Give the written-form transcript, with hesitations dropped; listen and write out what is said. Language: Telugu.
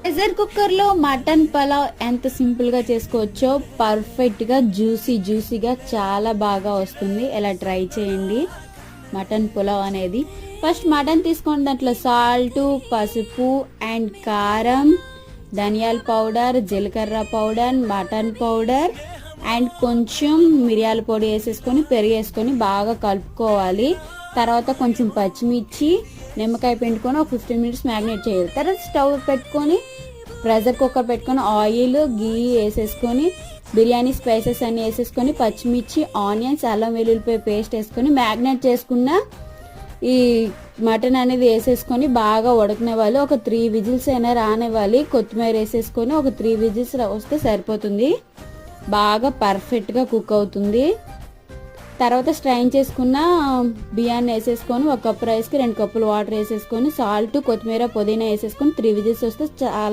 ప్రెషర్ కుక్కర్ లో మటన్ పలావ్ ఎంత సింపుల్ గా చేసుకోవచ్చో పర్ఫెక్ట్ గా జ్యూసీగా చాలా బాగా వస్తుంది. ఇలా ట్రై చేయండి. మటన్ పులావ్ అనేది ఫస్ట్ మటన్ తీసుకోండి. దాంట్లో సాల్ట్, పసుపు అండ్ కారం, ధనియాల పౌడర్, జీలకర్ర పౌడర్, మటన్ పౌడర్ అండ్ కొంచెం మిరియాల పొడి వేసేసుకొని పెరుగు వేసుకొని బాగా కలుపుకోవాలి. తర్వాత కొంచెం పచ్చిమిర్చి, నిమ్మకాయ పిండుకొని ఒక 15 మినిట్స్ మ్యాగ్నేట్ చేయాలి. తర్వాత స్టవ్ పెట్టుకొని ప్రెషర్ కుక్కర్ పెట్టుకొని ఆయిల్, గీ వేసేసుకొని బిర్యానీ స్పైసెస్ అన్ని వేసేసుకొని పచ్చిమిర్చి, ఆనియన్స్, అల్లం వెల్లుల్లిపాయ పేస్ట్ వేసుకొని మ్యాగ్నేట్ చేసుకున్న ఈ మటన్ అనేది వేసేసుకొని బాగా ఉడకనివ్వాలి. ఒక 3 విజిల్స్ అయినా రానివ్వాలి. కొత్తిమీర వేసేసుకొని ఒక 3 విజిల్స్ వస్తే సరిపోతుంది. బాగా పర్ఫెక్ట్గా కుక్ అవుతుంది. తర్వాత స్ట్రైన్ చేసుకున్న బియ్యాన్ని వేసేసుకొని 1 కప్పు రైస్కి 2 కప్పులు వాటర్ వేసేసుకొని సాల్ట్, కొత్తిమీర, పుదీనా వేసేసుకొని 3 విజిల్స్ వస్తే చాలా